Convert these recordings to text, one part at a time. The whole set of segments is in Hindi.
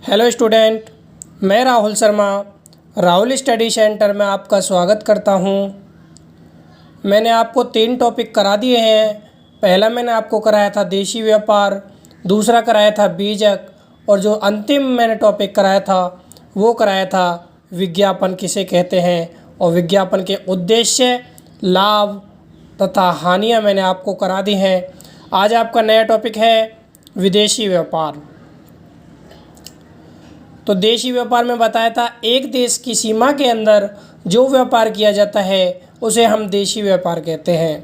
हेलो स्टूडेंट, मैं राहुल शर्मा राहुल स्टडी सेंटर में आपका स्वागत करता हूं। मैंने आपको 3 टॉपिक करा दिए हैं। पहला मैंने आपको कराया था देशी व्यापार, दूसरा कराया था बीजक और जो अंतिम मैंने टॉपिक कराया था वो कराया था विज्ञापन किसे कहते हैं और विज्ञापन के उद्देश्य, लाभ तथा हानियाँ मैंने आपको करा दी हैं। आज आपका नया टॉपिक है विदेशी व्यापार। तो देशी व्यापार में बताया था एक देश की सीमा के अंदर जो व्यापार किया जाता है उसे हम देशी व्यापार कहते हैं।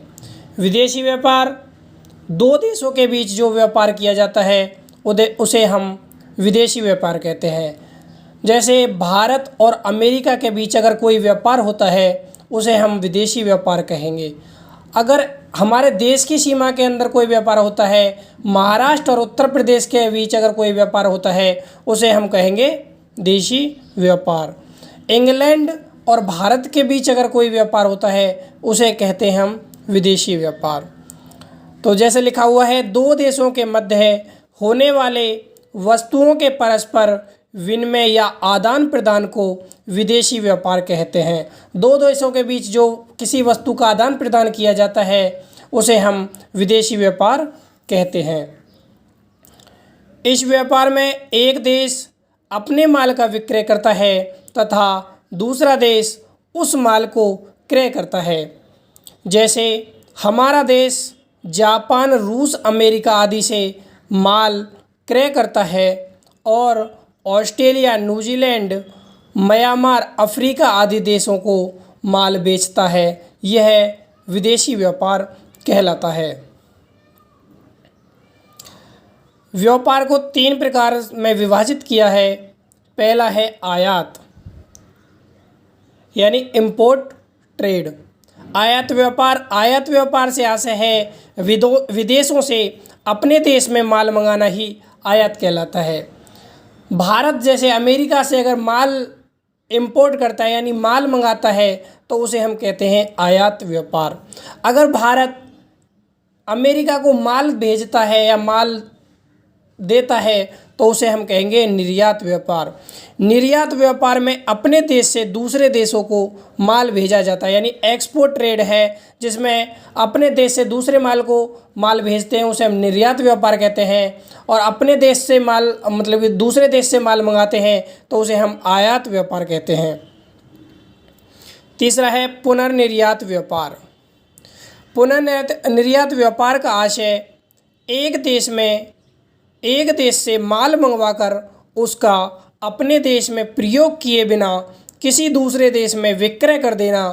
विदेशी व्यापार 2 देशों के बीच जो व्यापार किया जाता है उसे हम विदेशी व्यापार कहते हैं। जैसे भारत और अमेरिका के बीच अगर कोई व्यापार होता है उसे हम विदेशी व्यापार कहेंगे। अगर हमारे देश की सीमा के अंदर कोई व्यापार होता है, महाराष्ट्र और उत्तर प्रदेश के बीच अगर कोई व्यापार होता है उसे हम कहेंगे देशी व्यापार। इंग्लैंड और भारत के बीच अगर कोई व्यापार होता है उसे कहते हैं हम विदेशी व्यापार। तो जैसे लिखा हुआ है, 2 देशों के मध्य होने वाले वस्तुओं के परस्पर विनिमय या आदान प्रदान को विदेशी व्यापार कहते हैं। 2 देशों के बीच जो किसी वस्तु का आदान प्रदान किया जाता है उसे हम विदेशी व्यापार कहते हैं। इस व्यापार में एक देश अपने माल का विक्रय करता है तथा दूसरा देश उस माल को क्रय करता है। जैसे हमारा देश जापान, रूस, अमेरिका आदि से माल क्रय करता है और ऑस्ट्रेलिया, न्यूजीलैंड, म्यांमार, अफ्रीका आदि देशों को माल बेचता है। यह विदेशी व्यापार कहलाता है। व्यापार को 3 प्रकार में विभाजित किया है। पहला है आयात यानी इंपोर्ट ट्रेड। आयात व्यापार से आशय है विदेशों से अपने देश में माल मंगाना ही आयात कहलाता है। भारत जैसे अमेरिका से अगर माल इंपोर्ट करता है यानी माल मंगाता है तो उसे हम कहते हैं आयात व्यापार। अगर भारत अमेरिका को माल भेजता है या माल देता है तो उसे हम कहेंगे निर्यात व्यापार। निर्यात व्यापार में अपने देश से दूसरे देशों को माल भेजा जाता है यानी एक्सपोर्ट ट्रेड है, जिसमें अपने देश से दूसरे माल भेजते हैं उसे हम निर्यात व्यापार कहते हैं। और अपने देश से माल मतलब कि दूसरे देश से माल मंगाते हैं तो उसे हम आयात व्यापार कहते हैं। तीसरा है पुनर्निर्यात व्यापार। पुनर्निर्यात व्यापार का आशय एक देश से माल मंगवाकर उसका अपने देश में प्रयोग किए बिना किसी दूसरे देश में विक्रय कर देना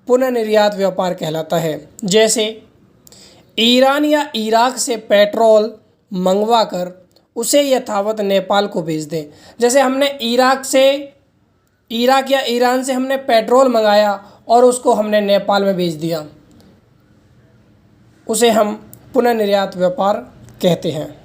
पुनर्निर्यात व्यापार कहलाता है। जैसे ईरान या इराक से पेट्रोल मंगवाकर उसे यथावत नेपाल को भेज दें। जैसे हमने इराक या ईरान से हमने पेट्रोल मंगाया और उसको हमने नेपाल में भेज दिया, उसे हम पुनर्निर्यात व्यापार कहते हैं।